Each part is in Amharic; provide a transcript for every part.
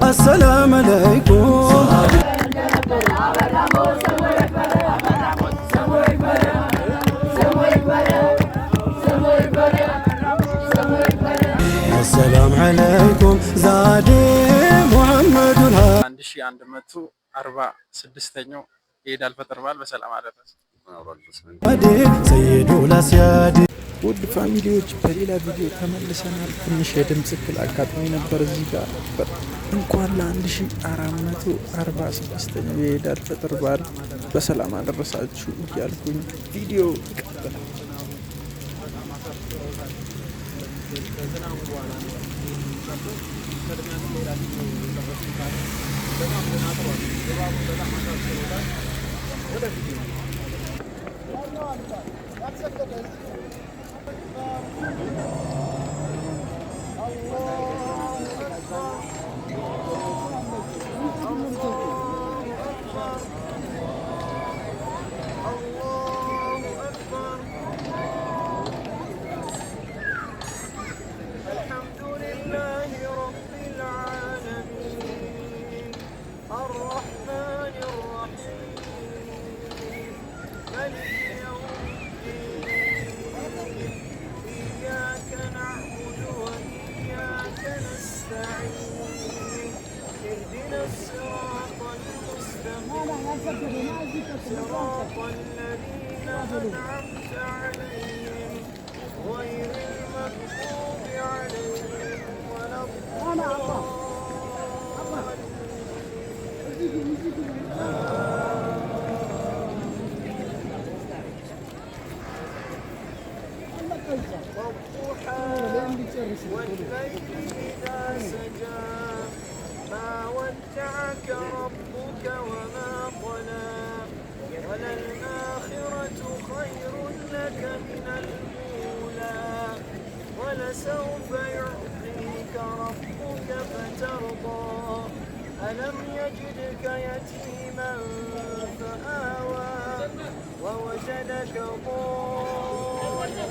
السلام عليكم السلام عليكم زادي محمد 1146ኛው የኢድ አልፈጥር በዓል በሰላም አደረሰ። ሰይዱ ለሲያዲ ውድ ፋሚሊዎች በሌላ ቪዲዮ ተመልሰናል። ትንሽ የድምጽ እክል አጋጥሞ ነበር እዚህ ጋር። እንኳን ለ1446ኛው የኢድ አልፈጥር በዓል በሰላም አደረሳችሁ እያልኩኝ ቪዲዮ ይቀጥላል። صراط الذين أنعمت عليهم غير المغضوب عليهم ولا والليل إذا سجى ما ودعك ربك وما قلى وللآخرة خير لك من الأولى ولسوف يعطيك ربك فترضى ألم يجدك يتيما فآوى ووجدك ضالا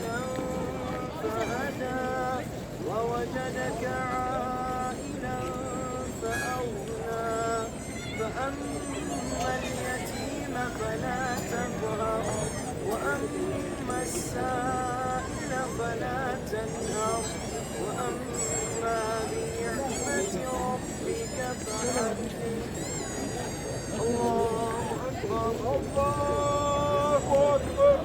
فهدى ووجدك عائلا فأغنى فأما اليتيم فلا تقهر وأما السائل فلا تنهر وأما بنعمة ربك فحدث. الله أكبر الله أكبر.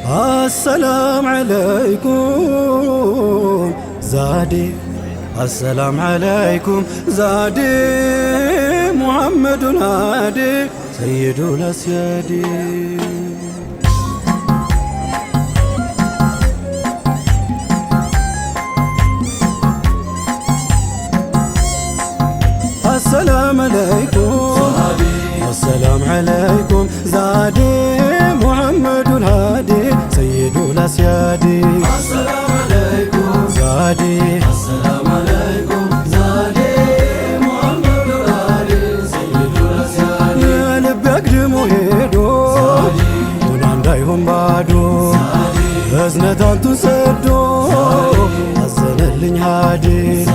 السلام عليكم زادي السلام عليكم زادي محمد هادي سيد الأسيادي السلام عليكم السلام عليكم زادي محمد الهادي سيد الأسيادي السلام عليكم زادي السلام عليكم زادي محمد الهادي سيد الأسيادي يا لب يقدم وهيدو ونعم دايهم بعدو أزنتان تسدو أزن اللي هادي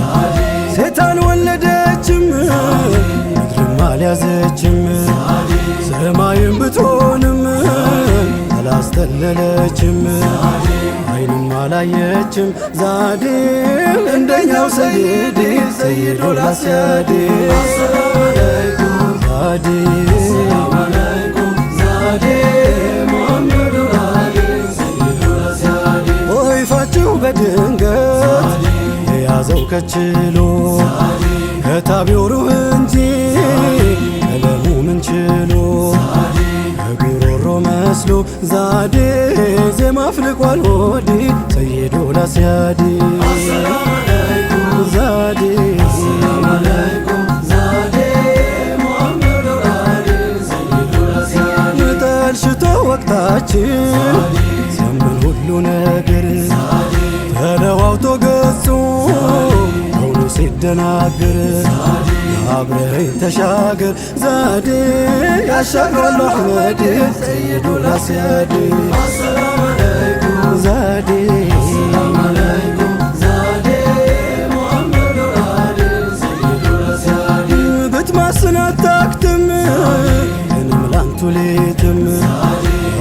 ستان ولدتشم የለችም ዛዴ እንደኛው ሰይዲ ሰይዱል አስያዲ ዛዴ ዛዴ ሙሐመዱ አሊ ሰይዱል አስያዲ ጦይፋችሁ በድንገት የያዘው ከችሎ ከታቢው ሩህ እንጂ ቀለሙ ምን ችሎ ጉሮሮ መስሎ ዛዴ ዜማ አፍልቋል ሆዴ ሰይዱል አስያዲ ዛዴ ጠልሽቶ ወቅታችን ዘመን ሁሉ ነገር ተለዋውቶ ገጹ ከውኑ ሲደናገር አብረኸኝ ተሻገር ዛዴ ያሻግራል አሕመድ ሰይዱል አስያዲ ዛዴ ብትማስን አታክትም እኔም ላንቱ ሌትም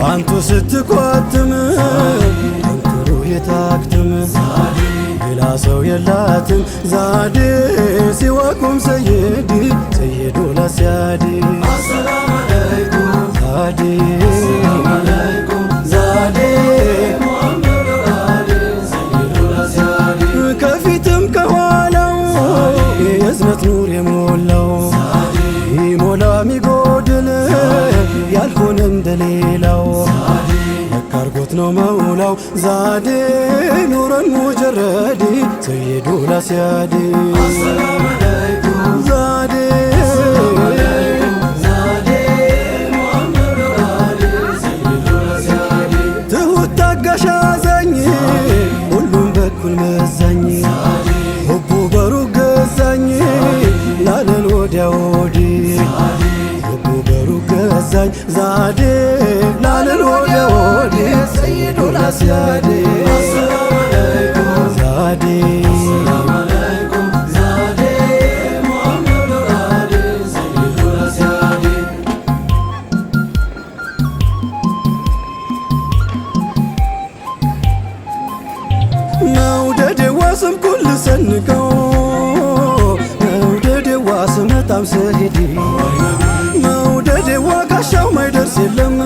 አንቱ ስትኳትም አንቱ ሩህ የታክትም ሌላ ሰው የላትም ዛዴ ሲዋኩም ሰይዲ ሰይዱል አስያዲ ዛዴ ዛዴ ከፊትም ከኋላው የእዝነት ኑር የሞላው ሚሞላ ሚጎድል ያልሆነ እንደሌላው አርጎት ነው መውላው ዛዴ ኑረን ሙጀረዲ ሰይዱል አስያዲ ዛዴ ትሁት ታጋሽ አዛኝ ሁሉም በኩል መዛኝ ሁቡ በሩቅ ገዛኝ ላለን ወዲያ ወዲህ ሁቡ በሩቅ ገዛኝ ዛዴ ላለን ወዲያ ወዲህ ሰይዱል አስያዲ ዛዴ መውደዴዋ ስም ኩል ሰንቀው መውደዴዋ ስመጣም ስሄድ መውደዴዋ ጋሻው ማይደርስ የለም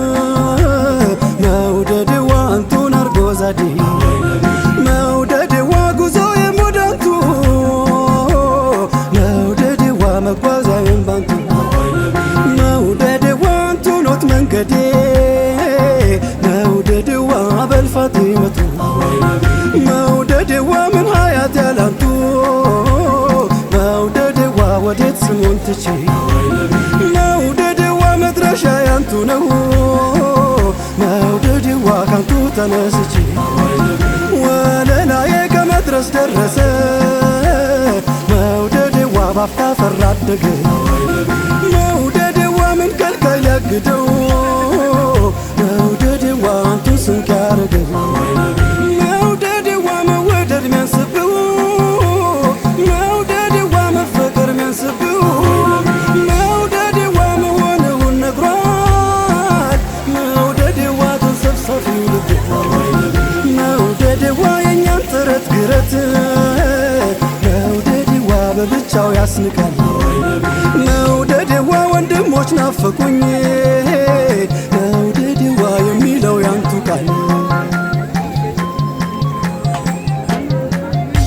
መውደዴዋ አንቱን አርጎ ዛዴ መውደዴዋ ጉዞ የሞዳንቱ መውደዴዋ መጓዛዬን ባንቱ መውደዴዋ አንቱኖት መንገዴ መውደዴዋ በልፋቲመቱ መውደዴዋ ምን ሀያት ያላንቱ መውደዴዋ ወዴት ስሙን ትቼ መውደዴዋ መድረሻ ያንቱ ነው መውደዴዋ ካንቱ ተነስቼ ወለላዬ ከመድረስ ደረሰ መውደዴዋ ባፍታ ፈራደገ መውደዴዋ ምን ከልካይ ሊያግደው መውደዴዋ አንቱ ስንቅ ያረገው መውደዴዋ መወደድ ሚያንስብው መውደዴዋ መፈቀር ሚያንስብው መውደዴዋ መሆንውን ነግሯል መውደዴዋ ተንሰፍሳፊው ልብ መውደዴዋ የእኛን ጥረት ግረት መውደዴዋ በብቻው ያስንቃል መውደዴዋ ወንድሞች ናፈቁኝ መውደዴዋ የሚለው ያንቱ ቃል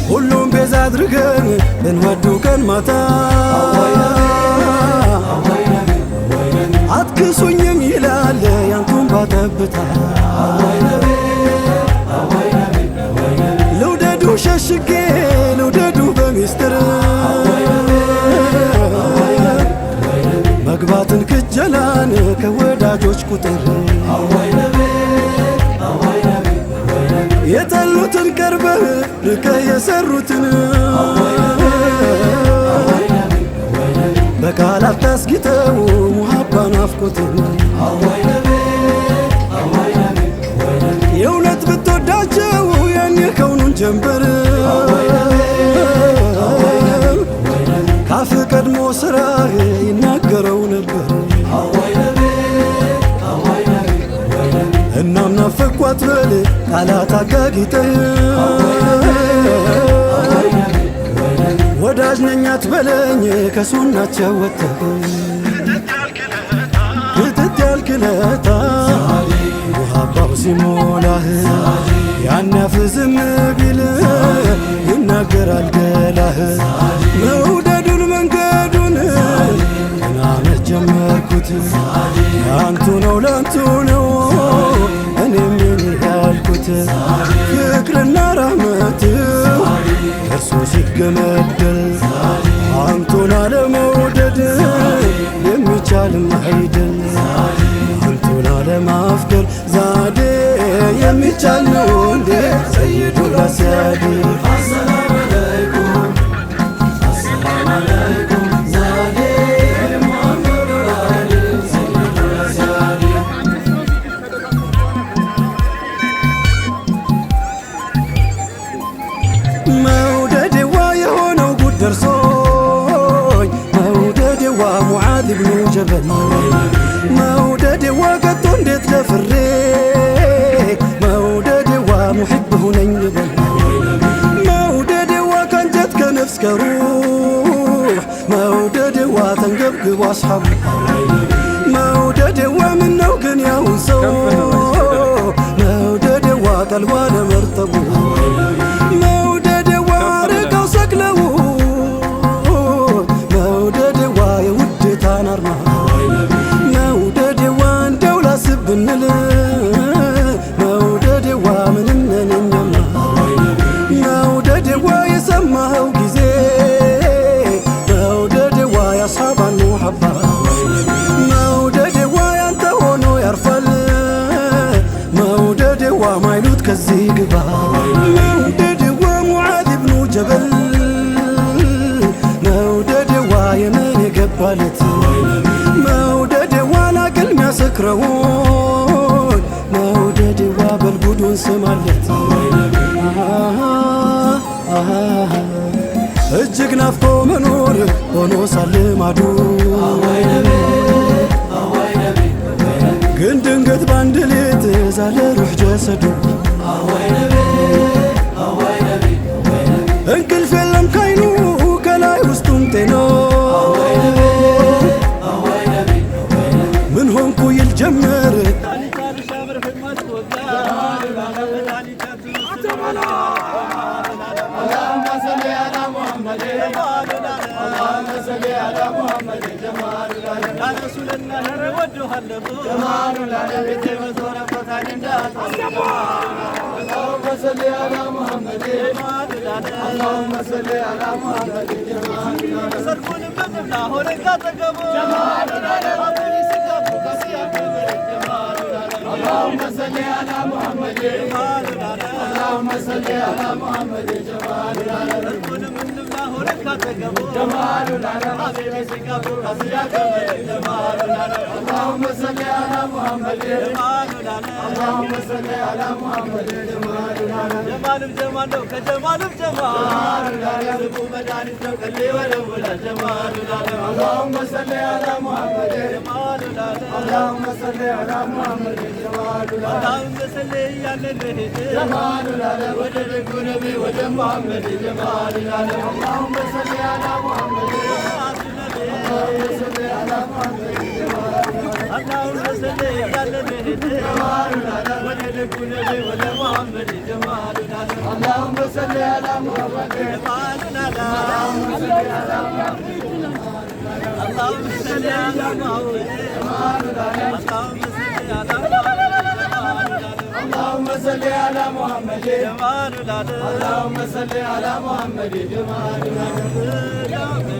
ሁሉም ቤዛ አድርገን ብንወዱ ቀን ማታ አትክሱኝም ይላል ያንቱን ባጠብታ ልውደዱ ሸሽጌ ልውደዱ በሚስጥር መግባትን ክጀላን ከወዳጆች ቁጥር የጠሉትን ቀርበህ ርቀህ የሰሩትን በቃላት ታስጊጠው ሙሀባ ናፍቆትን የእውነት ብትወዳቸው ያኔ ከውኑን ጀንበር ካፍ ቀድሞ ስራ ይናገረው ነበር እናም ናፈኳት በል ቃላት አጋጊጠህ ወዳጅ ነኝ አትበለኝ ከሱናቸው ወጥተህ ክትት ያልክለታ ውሃባው ሲሞላህ ያናፍ ዝም ቢል ይናገራል ገላህ መውደዱን መንገዱን ገና መጀመርኩት ያንቱ ነው ላንቱ ነው እኔም የኔ ያልኩት ፍቅርና ራህመት እርሱ ሲገመደል አንቱን አለመውደድ የሚቻልም አይደል አንቱን አለማፍቀር ዛዴ የሚቻል ነው እንዴ ሰይዱ ለሲያዲ አሰላሙ አለይኩም አሰላሙ አለይኩም ዛዴ ሙሐመድ አሊ ሰይዱ ለሲያዲ መውደዴዋ የሆነው ጉድ ደርሶኝ መውደዴዋ ሙዓዝ ብኑ ጀበል መውደዴዋ ቀጦ እንዴት ደፍሬ መውደዴዋ ሙሕብ ሁነኝ በል መውደዴዋ ከንጀት ከነፍስ ከሩሕ መውደዴዋ ተንገብግቦ አስሓቡ መውደዴዋ ምነው ግን ያሁን ሰው መውደዴዋ ቀልቧ ለመርጠቡ መውደዴዋ ርቀው ሰቅለው መውደዴዋ የውዴታን አርማ መውደዴዋ እንደው ላስብ ብንል መውደዴዋ ምንም ነንኛማ መውደዴዋ የሰማኸው ጊዜ መውደዴዋ ያስሓባን ሙሐባ መውደዴዋ ያንተ ሆኖ ያርፋል መውደዴዋ ማይሉት ከዚህ ግባ መውደዴዋ ሙዓዝ ብኑ ጀበል መውደዴዋ የምን የገባለት መውደዴዋ ላቅል ሚያሰክረውን መውደዴዋ በልጉዱን ስማለት እጅግ ናፍቆ መኖር ሆኖ ሳለ ማዱ ግን ድንገት ባንድ ሌት ዛለ ሩሕ ጀሰዱ እንቅልፍ የለም ካይኑ ከላይ ውስጡም ጤኖ ምን ሆንኩ ይል ጀመር اللهم صل على محمد اللهم صل على محمد جمالنا الكل من الله ركعتك جمالنا حبيبي سكابو حسياك جمالنا اللهم صل على محمد جمالنا اللهم صل على محمد جمالنا جمال جمال كجمال جمالنا سبو مداني كلي ولا جمالنا اللهم صل على محمد جمالنا اللهم صل على محمد اللهم صل على النبي جمالنا وجهك نبي وجه محمد جمالنا اللهم صل على محمد اللهم صل على محمد اللهم صل على النبي جمالنا وجهك نبي وجه محمد جمالنا اللهم صل على محمد جمالنا اللهم صل على محمد اللهم صل على محمد اللهم صل على محمد اللهم صل على محمد جمالنا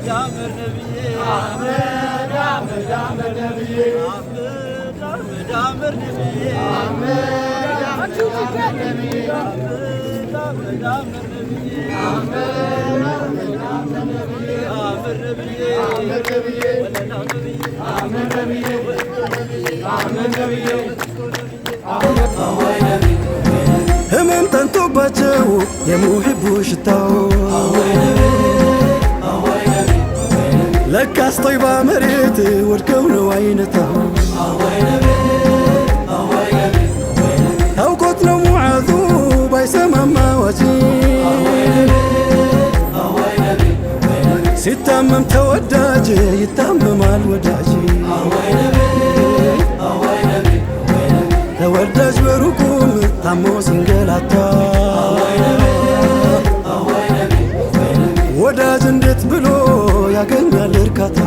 جامر نبي احمد جامر نبي احمد جامر نبي احمد جامر نبي احمد جامر نبي احمد جامر نبي احمد نبي احمد نبي احمد نبي احمد نبي ህመም ጠንቶባቸው የሙሂቡ ሽታው ለካስ ጦይባ መሬት ወድቀው ነው አይነታው አይሰማም አዋጅ ሲታመም ተወዳጅ ይታመማል ወዳጅ ተወዳጅ በሩቁም ታሞ ሲንገላታ ወዳጅ እንዴት ብሎ ያገኛል እርካታ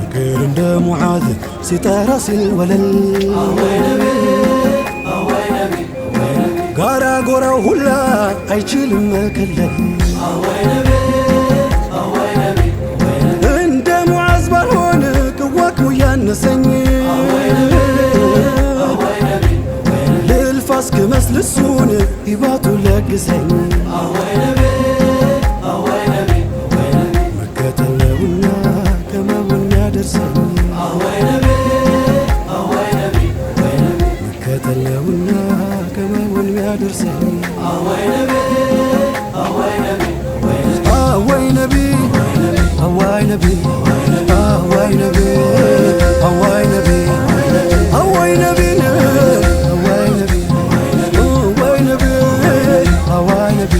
ፍቅር እንደ ሙዓዝ ሲጠራ ሲልወለል ጋራ ጎራው ሁላ አይችልም መከለል እንደ ሙዓዝ ባልሆን ቅዋክሙ ያነሰኝ ልልፋ እስክመስል እሱን ሂባቱ ለግሰኝ መከተል ነውና ከመሆን ያደርሰኝ መከተል ነውና ከመሆን ያደርሰኝ አወይ ነቢ አወይ ነቢ አወይ ነቢ አወይ ነቢ አወይ ነቢ አወይ ነቢ አወይ ነቢ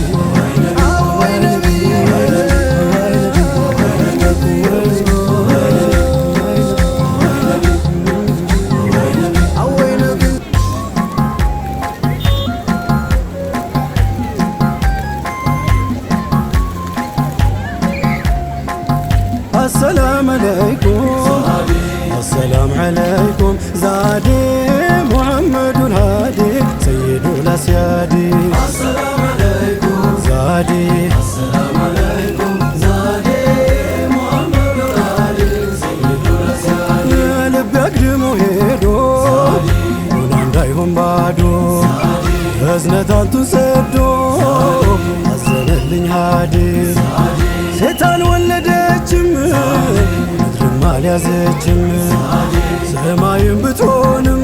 አወይ ነቢ السلام عليكم السلام عليكم زادي محمد الهادي سيد الأسيادي السلام عليكم زادي السلام عليكم زادي محمد الهادي سيد الأسيادي يا لب يقدم ويدو ونعم دايهم بعدو أزنتان تسدو أزنلኝ هادي ሴታን ወለደችም ምድርም አልያዘችም ሰማይም ብትሆንም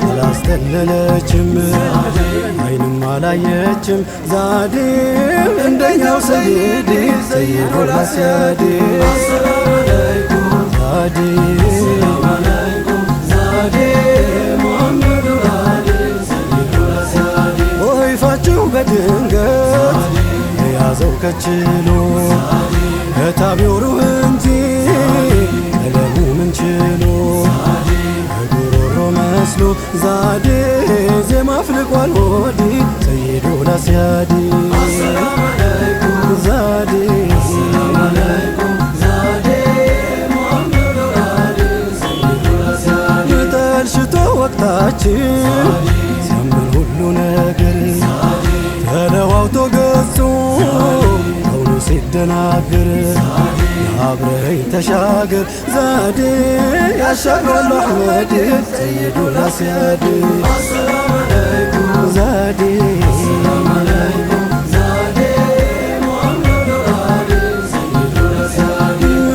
አላስተለለችም አይንም አላየችም ዛዴ እንደኛው ሰይድ ሰይዱል አስያዲ ዛዴ ዛዴ ሙሐመድ ራዲ ሰይዱል አስያዲ ወይፋችሁ በድንገት ያዘው ከችሎ ከታቢው ሩህ እንጂ ለሙ ምን ችሎ ጉሮሮ መስሎ ዛዴ ዜማ አፍልቋል ሆዲ ሰይዱል አስያዲ ዛዴ ጠልሽቶ ወቅታችን ሲያምን ሁሉ ነገር ተለዋውቶ ገጹ ከውኑ ሲደናግር አብረኸኝ ተሻገር ዛዴ ያሻግራሉ አሕመድ ሰይዱል አስያዲ ዛዴ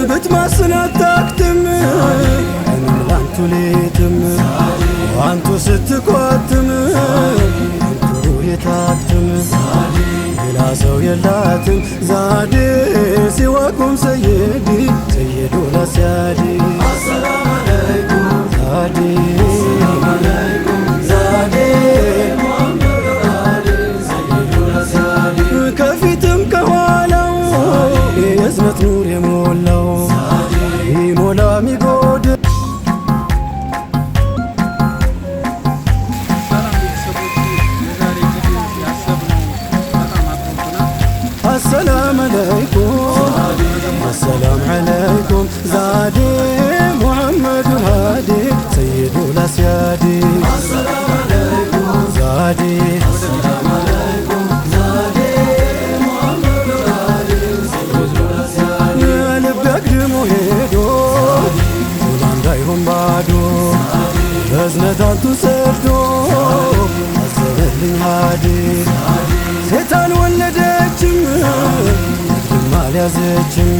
ብትማስን አታክትም እኔም ላንቱ ሌትም አንቱ ስትኳትም የታክትም ሌላ ሰው የላትም ዛዴ ሲዋቁም ሰይዲ ሰይዱል አስያዲ ዛዴ ዛዴ ከፊትም ከኋላው የእዝነት ኑር የሞላው ይሞላ ሚጎድ السلام عليكم السلام عليكم زادي محمد الهادي سيد الأسيادي السلام عليكم زادي السلام عليكم زادي محمد الهادي سيد الأسيادي يا لب يقدم ويدو ولان دايهم بعدو بزنتان تسدو أزللኝ هادي ሴታን ወለደችም ምድርም አልያዘችም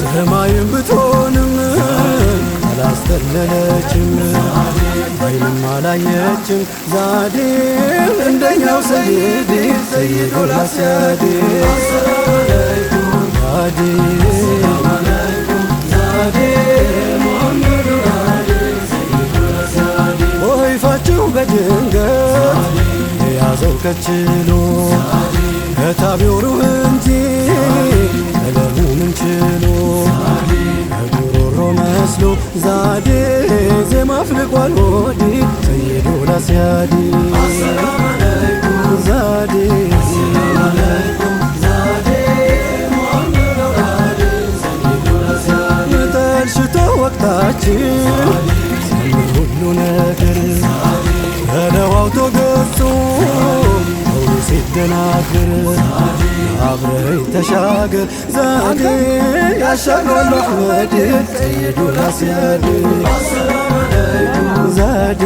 ሰማይም ብትሆንም አላስተለለችም አይንም አላየችም ዛዴ እንደኛው ሰይድ ሰይዱል አስያዲ ዛዴ ዛዴ ሙሐመድ ራዲ ሰይዱል አስያዲ ወይፋ ተከችሎ ከታቢው ሩህ እንጂ ቀለሙ ምን ችሎ ከጉሮሮ መስሎ ዛዴ ዜማ አፍልቋል ሆዴ ሰይዶ ላስያዲ ዛዴ ጠልሽቶ ወቅታችን ሲያምር ሁሉ ነገር ተለዋውቶ ገጹ ሲደናግር አብረይ ተሻገር ዛዴ ያሻግራሉ አሕመድ ሰይዱ ላስያድ ዛዴ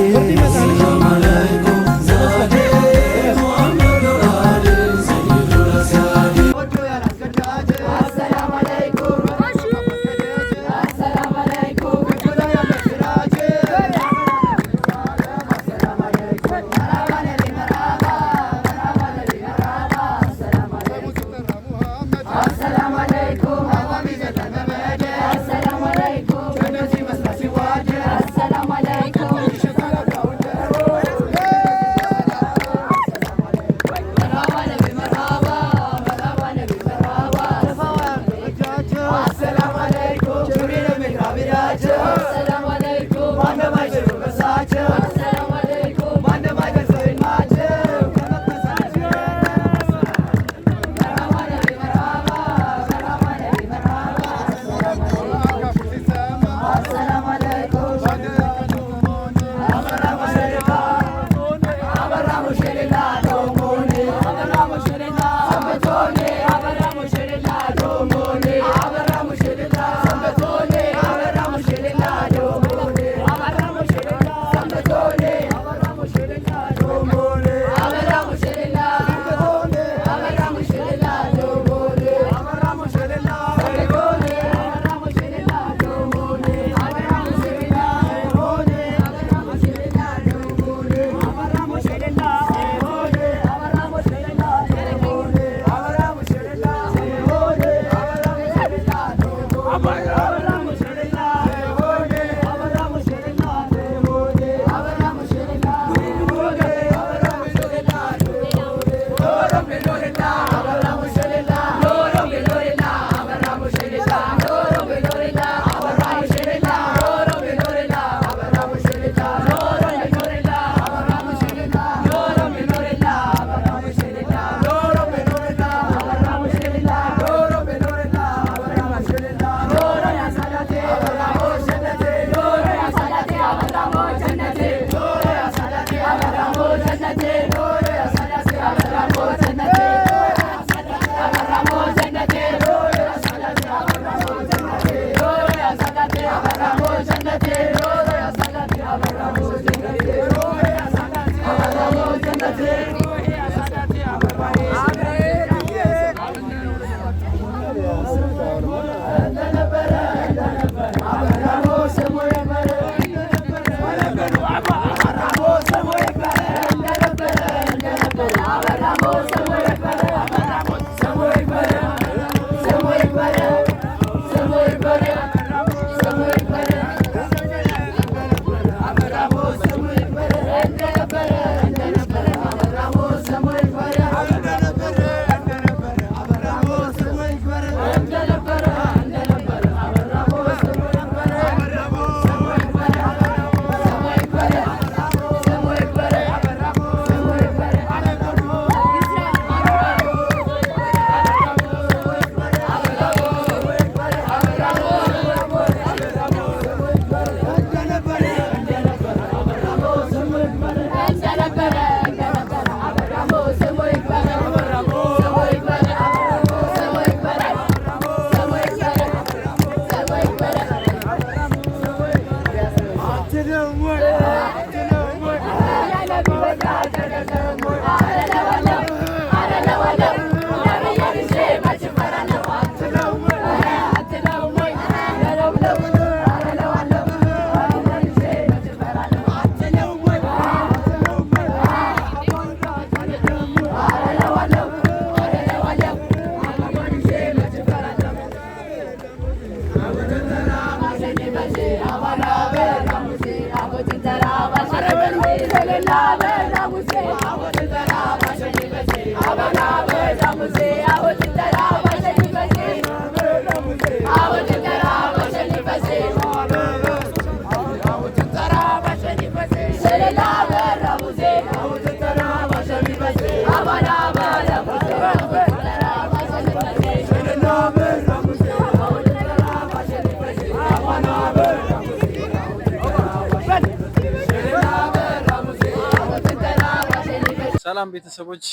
ሰላም ቤተሰቦች፣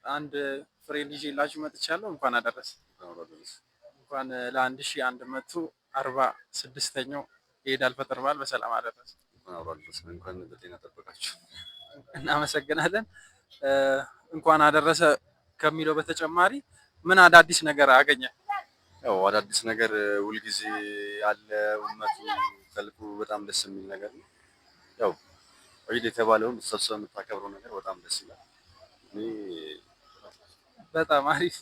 አንድ ፍሬ ልጅ ይላችሁ መጥቻለሁ። እንኳን አደረሰ እንኳን ለ1146ኛው የኢድ አልፈጥር በዓል በሰላም አደረሰ። እንኳን በጤና ጠበቃችሁ። እናመሰግናለን። እንኳን አደረሰ ከሚለው በተጨማሪ ምን አዳዲስ ነገር አገኘ? ያው አዳዲስ ነገር ሁልጊዜ አለ። ኡመቱ ከልቡ በጣም ደስ የሚል ነገር ነው። ያው ዒድ የተባለውን ተሰብስበን የምታከብረው ነገር በጣም ደስ ይላል። በጣም አሪፍ።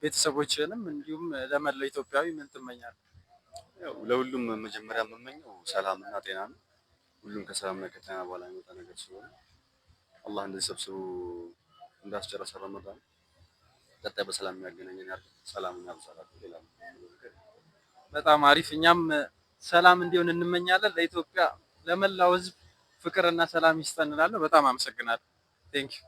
ቤተሰቦችንም እንዲሁም ለመላው ኢትዮጵያዊ ምን ትመኛለህ? ያው ለሁሉም መጀመሪያ የምመኘው ሰላምና ጤና ነው። ሁሉም ከሰላምና ከጤና በኋላ የሚመጣ ነገር ስለሆነ አላህ እንደዚህ ሰብስቦ እንዳስጨረሰ ረመዳን ቀጣይ በሰላም የሚያገናኘን ያድርግ። ሰላምና ብዛት ሌላ ነገር። በጣም አሪፍ። እኛም ሰላም እንዲሆን እንመኛለን። ለኢትዮጵያ ለመላው ሕዝብ ፍቅርና ሰላም ይስጠን እንላለን። በጣም አመሰግናለሁ። ቴንክ ዩ